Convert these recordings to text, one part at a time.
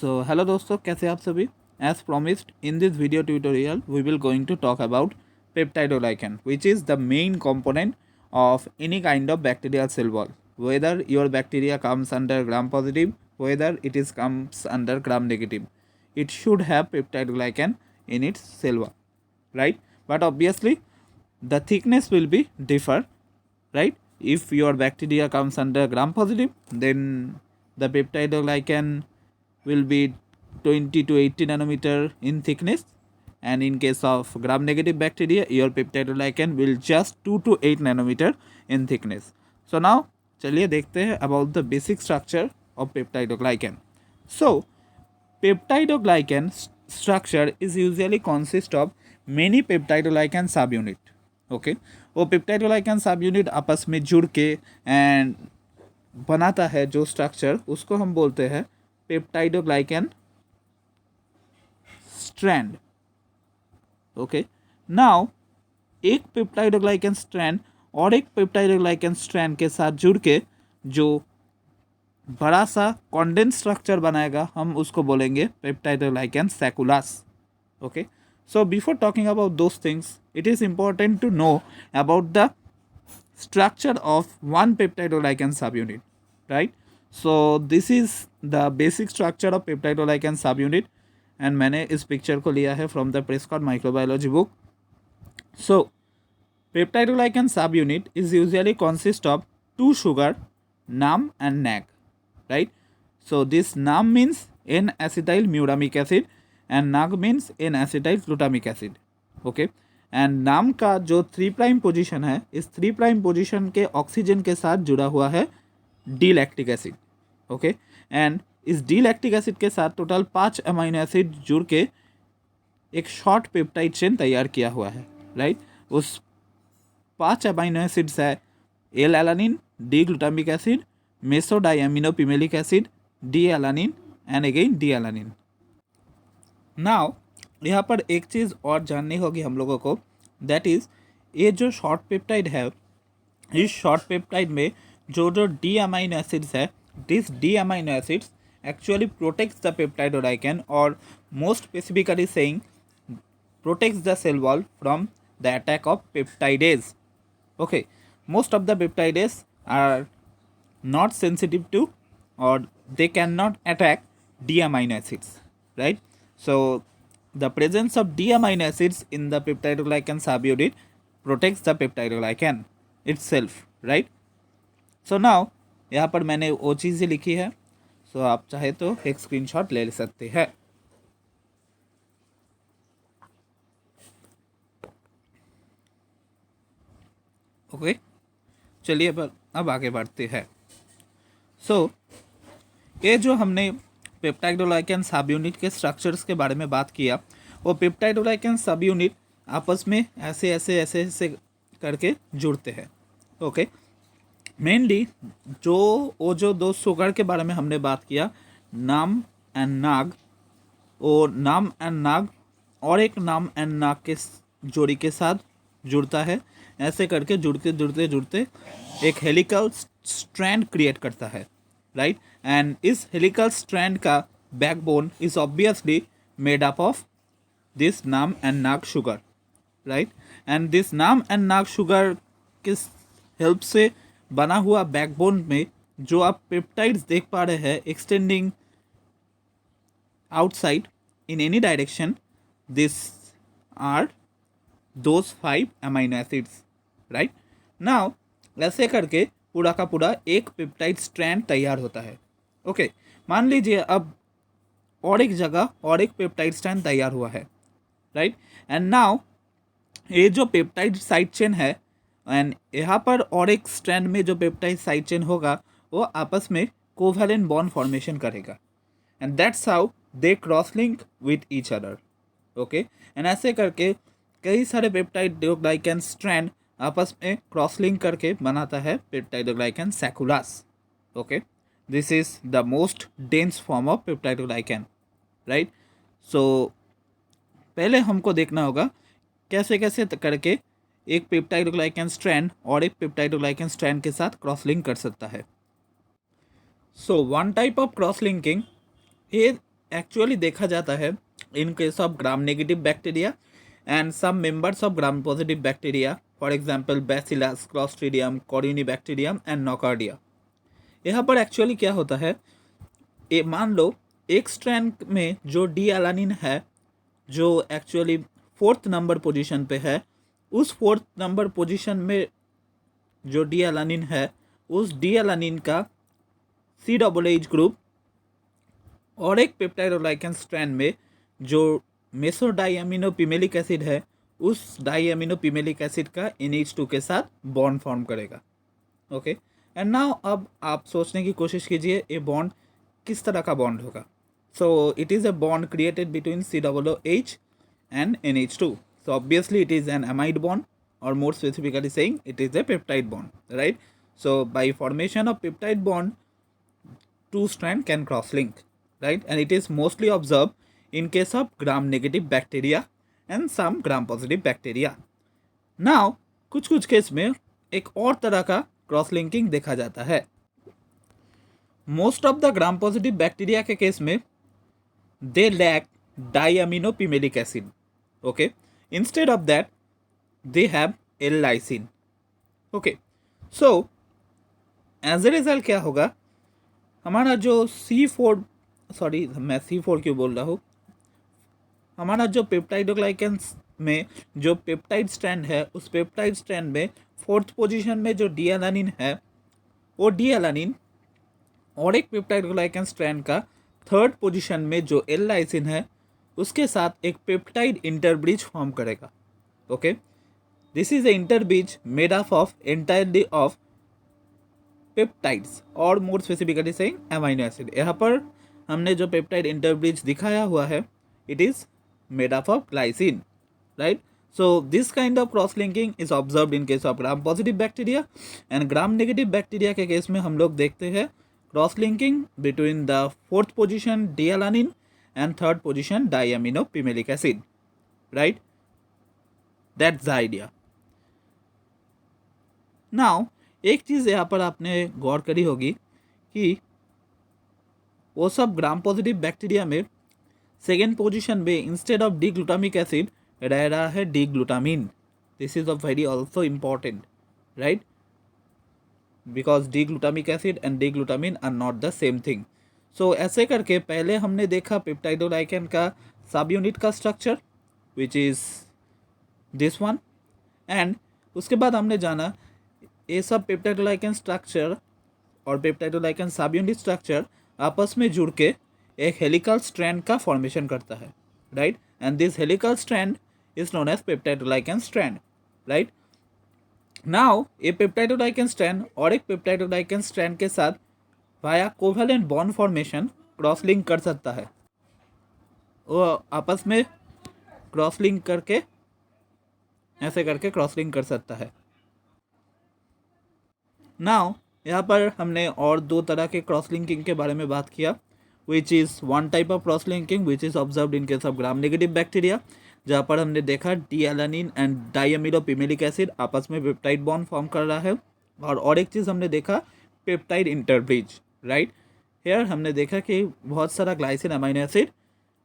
Hello दोस्तों, कैसे आप सभी। As promised in this video tutorial we will going to talk about peptidoglycan, which is the main component of any kind of bacterial cell wall, whether your bacteria comes under gram positive, whether it is comes under gram negative, it should have peptidoglycan in its cell wall, right? But obviously the thickness will be differ, right? If your bacteria comes under gram positive, then the peptidoglycan will be 20 to 80 nanometer in thickness, and in case of gram negative bacteria your peptidoglycan will just 2 to 8 nanometer in thickness. So now चलिए देखते हैं about the basic structure of peptidoglycan. So peptidoglycan structure is usually consist of many peptidoglycan subunit. Okay, वो पेप्टाइडोलाइकन सब unit आपस में जुड़ के and बनाता है जो स्ट्रक्चर, उसको हम बोलते हैं पेप्टाइडोग्लाइकन स्ट्रैंड. ओके, नाउ एक पेप्टाइडोग्लाइकन स्ट्रैंड और एक पेप्टाइडोग्लाइकन स्ट्रैंड के साथ जुड़ के जो बड़ा सा कॉन्डेंस स्ट्रक्चर बनाएगा, हम उसको बोलेंगे peptidoglycan sacculus. Okay, so before talking about those things, it is important to know about the structure of one peptidoglycan subunit, right? So this is the basic structure of peptidoglycan subunit, and मैंने इस picture को लिया है from the Prescott Microbiology book. So peptidoglycan subunit is usually consist of two sugar, NAM and NAG, right? So this NAM means N-acetyl muramic acid and NAG means N-acetyl glutamic acid. Okay, and नाम का जो 3' position है, इस 3' position के oxygen के साथ जुड़ा हुआ है D lactic acid. Okay, and इस डी लैक्टिक एसिड के साथ टोटल 5 अमीनो एसिड जुड़ के एक शॉर्ट पेप्टाइड चेन तैयार किया हुआ है, राइट? उस 5 अमीनो एसिड्स है L alanine, D glutamic acid, mesodiaminopimelic acid, D alanine and again D alanine. Now यहाँ पर एक चीज़ और जाननी होगी हम लोगों को, दैट इज़ ये जो शॉर्ट पेप्टाइड है, इस शॉर्ट पेप्टाइड में जो जो डी अमीनो एसिड्स है, this D amino acids actually protects the peptidoglycan और most specifically saying protects the cell wall from the attack of peptidase. Okay, most of the peptidase are not sensitive to और they can not attack D amino acids, right? So the presence of D amino acids in the peptidoglycan subunit protects the peptidoglycan itself, right? So now यहाँ पर मैंने वो चीज़ें लिखी है, so आप चाहे तो एक स्क्रीनशॉट ले सकते हैं. ओके, चलिए अब आगे बढ़ते हैं. So ये जो हमने पेप्टाइडोग्लाइकन सब यूनिट के स्ट्रक्चर्स के बारे में बात किया, वो पेप्टाइडोग्लाइकन सब यूनिट आपस में ऐसे करके जुड़ते हैं. ओके, मेनली जो दो शुगर के बारे में हमने बात किया, नाम एंड नाग, वो नाम एंड नाग और एक नाम एंड नाग के जोड़ी के साथ जुड़ता है. ऐसे करके जुड़ते एक हेलिकल स्ट्रैंड क्रिएट करता है, राइट? एंड इस हेलिकल स्ट्रैंड का backbone is obviously made up of this NAM and NAG sugar, right? And this NAM and NAG sugar के हेल्प से बना हुआ बैकबोन में जो आप पेप्टाइड्स देख पा रहे हैं extending outside in any direction, this are those 5 amino acids, right? Now ऐसे करके पूरा का पूरा एक पेप्टाइड स्ट्रैंड तैयार होता है. ओके, मान लीजिए अब और एक जगह और एक पेप्टाइड स्ट्रैंड तैयार हुआ है, राइट? एंड नाउ ये जो पेप्टाइड साइड चेन है, एंड यहाँ पर और एक स्ट्रैंड में जो पेप्टाइड साइड चेन होगा वो आपस में कोवैलेंट बॉन्ड फॉर्मेशन करेगा, and that's how they cross link with each other. Okay, and ऐसे करके कई सारे पेप्टाइडोग्लाइकन स्ट्रैंड आपस में क्रॉस लिंक करके बनाता है peptidoglycan sacculus. Okay, this is the most dense form of peptidoglycan, right? So पहले हमको देखना होगा कैसे करके एक पेप्टाइडोग्लाइकन स्ट्रैंड और एक पेप्टाइडोग्लाइकन स्ट्रैंड के साथ क्रॉस लिंक कर सकता है. So one type of cross linking, ये एक्चुअली देखा जाता है in case of gram negative bacteria and some members of gram positive bacteria, for example Bacillus, Clostridium, Corynebacterium and Nocardia. यहाँ पर एक्चुअली क्या होता है, मान लो एक स्ट्रैंड में जो डी एलानिन है, जो एक्चुअली 4th नंबर पोजीशन पे है, उस 4th नंबर पोजीशन में जो डी एलानिन है, उस डी एलानिन का COOH ग्रुप और एक पेप्टाइडोग्लाइकन स्ट्रैंड में जो मेसो डाईएमिनोपिमेलिक एसिड है, उस डाईएमिनोपिमेलिक एसिड का NH2 के साथ बॉन्ड फॉर्म करेगा। ओके, एंड नाउ अब आप सोचने की कोशिश कीजिए ये बॉन्ड किस तरह का बॉन्ड होगा। सो it is a bond created between COOH and NH2. So obviously it is an amide bond, or more specifically saying it is a peptide bond, right? So by formation of peptide bond, two strand can cross link, right? And it is mostly observed in case of gram negative bacteria and some gram positive bacteria. Now कुछ कुछ case में एक और तरह का cross linking देखा जाता है। Most of the gram positive bacteria के केस में they lack diaminopimelic acid. Okay, instead of that they have L-lysine. Okay, so as a result क्या होगा, हमारा जो C4, सॉरी मैं C4 क्यों बोल रहा हूँ, हमारा जो पेप्टाइडोग्लाइकन में जो पेप्टाइड स्ट्रैंड है, उस पेप्टाइड स्ट्रैंड में 4th पोजीशन में जो डी एलानिन है, वो डी एलानिन और एक पेप्टाइडोग्लाइकन स्ट्रैंड का 3rd पोजीशन में जो L-लाइसिन है, उसके साथ एक पेप्टाइड इंटरब्रिज फॉर्म करेगा। Okay, this is a interbridge made up of entirely of peptides, और more specifically saying amino acid. यहाँ पर हमने जो पेप्टाइड इंटरब्रिज दिखाया हुआ है, it is made up of glycine, right? So this kind of cross linking is observed in case of gram positive bacteria, and gram negative bacteria के case में हम लोग देखते हैं cross linking between the 4th position D alanine and 3rd position diaminopimelic acid, right? That's the idea. Now एक चीज़ यहाँ पर आपने गौर करी होगी कि वो सब ग्राम पॉजिटिव बैक्टीरिया में 2nd पोजीशन में instead of D glutamic acid रह रहा है D glutamine. This is of very also important, right? Because D glutamic acid and D glutamine are not the same thing. So ऐसे करके पहले हमने देखा पेप्टाइडोग्लाइकन का सब यूनिट का structure which is this one, and उसके बाद हमने जाना ये सब पेप्टाइडोग्लाइकन स्ट्रक्चर और पेप्टाइडोग्लाइकन सब यूनिट स्ट्रक्चर आपस में जुड़ के एक हेलिकल स्ट्रैंड का फॉर्मेशन करता है, right? And this helical strand is known as peptidoglycan strand, right? Now ये पेप्टाइडोग्लाइकन स्ट्रैंड और एक पेप्टाइडोग्लाइकन स्ट्रैंड के साथ via covalent bond formation cross link कर सकता है, वो आपस में क्रॉस लिंक करके ऐसे करके क्रॉस लिंक कर सकता है। नाउ यहाँ पर हमने और 2 तरह के क्रॉस लिंकिंग के बारे में बात किया, which is one type of cross linking which is observed in case of gram negative bacteria, जहाँ पर हमने देखा डी एलानिन एंड डाईएमिनोपिमेलिक एसिड आपस में पेप्टाइड बॉन्ड फॉर्म कर रहा है, और एक चीज़ हमने देखा पेप्टाइड इंटरब्रिज, राइट? हेयर हमने देखा कि बहुत सारा glycine amino acid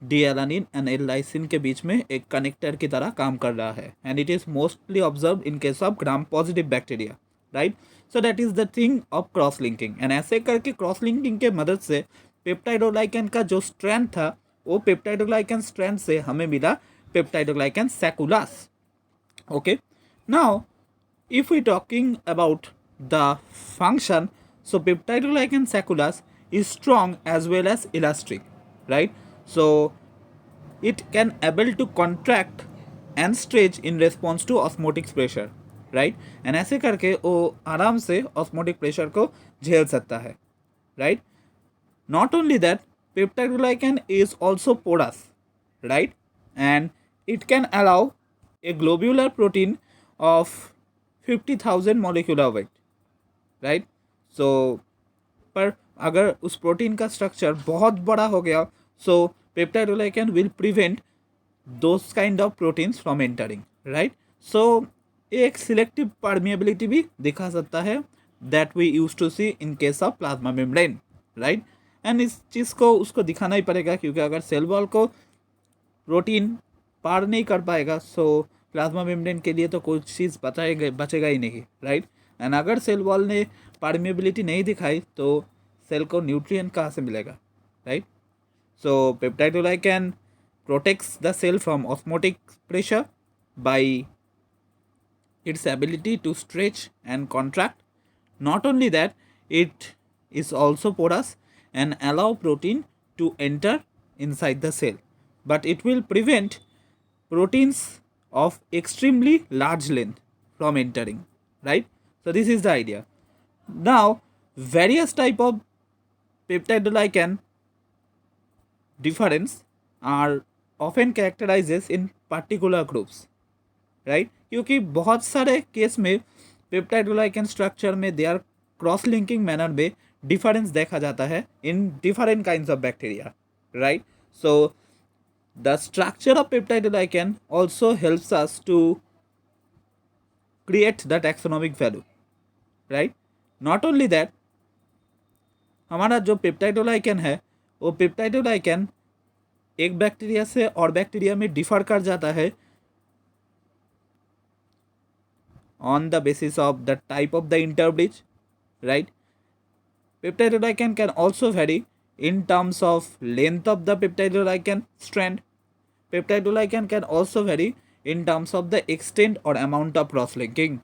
D alanine and L lysine के बीच में एक कनेक्टर की तरह काम कर रहा है, and it is mostly observed in case of gram positive bacteria, right? So that is the thing of cross linking, and ऐसे करके क्रॉस लिंकिंग के मदद से पेप्टाइडोग्लाइकन का जो स्ट्रैंड था, वो पेप्टाइडोग्लाइकन स्ट्रैंड से हमें मिला peptidoglycan sacculus. Okay, now if we talking about the function, so peptidoglycan sacculus is strong as well as elastic, right? So it can able to contract and stretch in response to osmotic pressure, right? and ऐसे करके वो आराम से osmotic pressure को झेल सकता है, right? not only that, peptidoglycan is also porous, right? and it can allow a globular protein of 50,000 molecular weight, right? So पर अगर उस प्रोटीन का स्ट्रक्चर बहुत बड़ा हो गया, so peptidoglycan will prevent those kind of proteins from entering, right? So एक selective permeability भी दिखा सकता है that we use to see in case of plasma membrane, right? And इस चीज़ को उसको दिखाना ही पड़ेगा, क्योंकि अगर सेल वॉल को प्रोटीन पार नहीं कर पाएगा सो प्लाज्मा मेम्ब्रेन के लिए तो कुछ चीज़ बचेगा ही नहीं, राइट। एंड अगर सेल वॉल ने परमेबिलिटी नहीं दिखाई तो सेल को न्यूट्रिएंट कहाँ से मिलेगा, right. So peptidoglycan protects the cell from osmotic pressure by its ability to stretch and contract. Not only that, it is also porous and allow protein to enter inside the cell, but it will prevent proteins of extremely large length from entering, right. So this is the idea. Now various type of peptidoglycan difference are often characterizes in particular groups, right क्योंकि बहुत सारे case में peptidoglycan structure में they are cross linking manner में difference देखा जाता है in different kinds of bacteria, right. So the structure of peptidoglycan also helps us to create the taxonomic value, right. Not only that, हमारा जो पेप्टाइडोलाइकेन है वो पेप्टाइडोलाइकेन एक बैक्टीरिया से और बैक्टीरिया में डिफर कर जाता है on the basis of the type of the interbridge, right. Peptidoglycan can also vary in terms of length of the peptidoglycan strand. Peptidoglycan can also vary in terms of the extent or amount of cross-linking.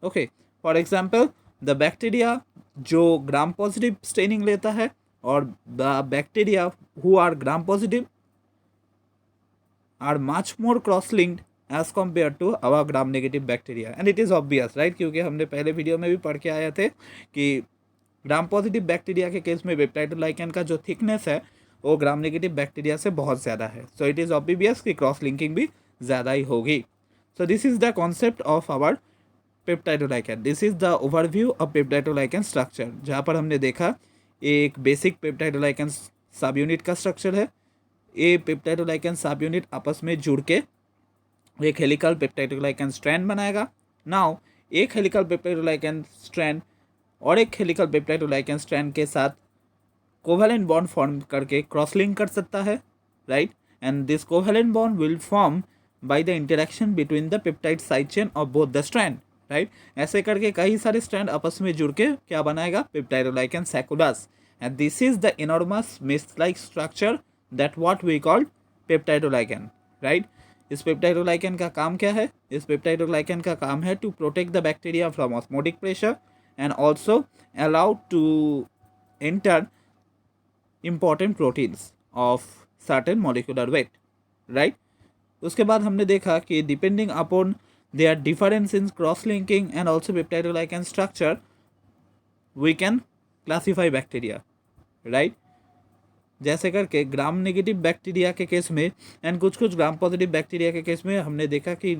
Okay, for example, the bacteria जो gram positive staining लेता है और the bacteria who are gram positive are much more cross-linked as compared to our gram negative bacteria, and it is obvious, right, क्योंकि हमने पहले video में भी पढ़ के आए थे कि ग्राम पॉजिटिव बैक्टीरिया के केस में पेप्टाइडोलाइकेन का जो थिकनेस है वो ग्राम नेगेटिव बैक्टीरिया से बहुत ज़्यादा है। सो इट इज़ ऑब्वियस कि क्रॉस लिंकिंग भी ज़्यादा ही होगी। So this is the concept of our peptidoglycan. This is the overview of peptidoglycan structure, जहाँ पर हमने देखा एक बेसिक पेप्टाइडोलाइकेन सब यूनिट का स्ट्रक्चर है। ये पेप्टाइडोलाइकेन सब यूनिट आपस में जुड़ के एक हेलिकल पेप्टाइडोग्लाइकन स्ट्रैंड बनाएगा। नाउ एक हेलिकल पेप्टाइडोग्लाइकन स्ट्रैंड और एक हेलिकल पेप्टाइडोग्लाइकन स्ट्रैंड के साथ कोवेलेंट बॉन्ड फॉर्म करके क्रॉस लिंक कर सकता है, right. And this covalent bond will form by the interaction between the peptide side chain of both the strand, right. ऐसे करके कई सारे स्ट्रैंड आपस में जुड़ के क्या बनाएगा, peptidoglycan sacculus, and this is the enormous mist like structure that what we called peptidoglycan, right. इस पेप्टाइडोग्लाइकेन का काम क्या है, इस पेप्टाइडोग्लाइकेन का काम है to protect the bacteria from osmotic pressure and also allow to enter important proteins of certain molecular weight, right. उसके बाद हमने देखा कि depending upon their difference in cross linking and also peptidoglycan structure we can classify bacteria, right. जैसे करके ग्राम negative bacteria के case में and कुछ कुछ ग्राम पॉजिटिव बैक्टीरिया के केस में हमने देखा कि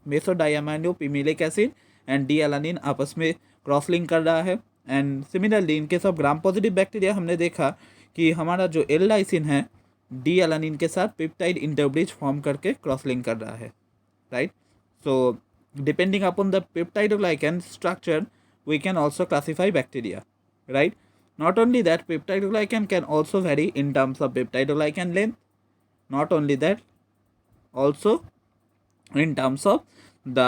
मेसोडायमाइनो पिमिलिक एसिड एंड डी एलानिन आपस में क्रॉस लिंक कर रहा है। And similarly in case of gram positive bacteria हमने देखा कि हमारा जो एल लाइसिन है डी एलानिन के साथ पेप्टाइड इंटरब्रिज फॉर्म करके क्रॉस लिंक कर रहा है, right. So depending upon the peptidoglycan structure we can also classify bacteria, right. Not only that, peptidoglycan can also vary in terms of peptidoglycan length. Not only that, also in terms of the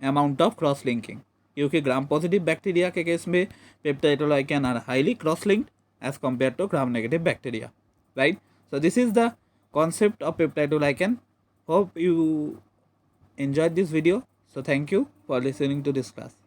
amount of cross linking, क्योंकि gram positive bacteria के case में peptidoglycan are highly cross linked as compared to gram negative bacteria, right. So this is the concept of peptidoglycan. Hope you enjoyed this video. So thank you for listening to this class.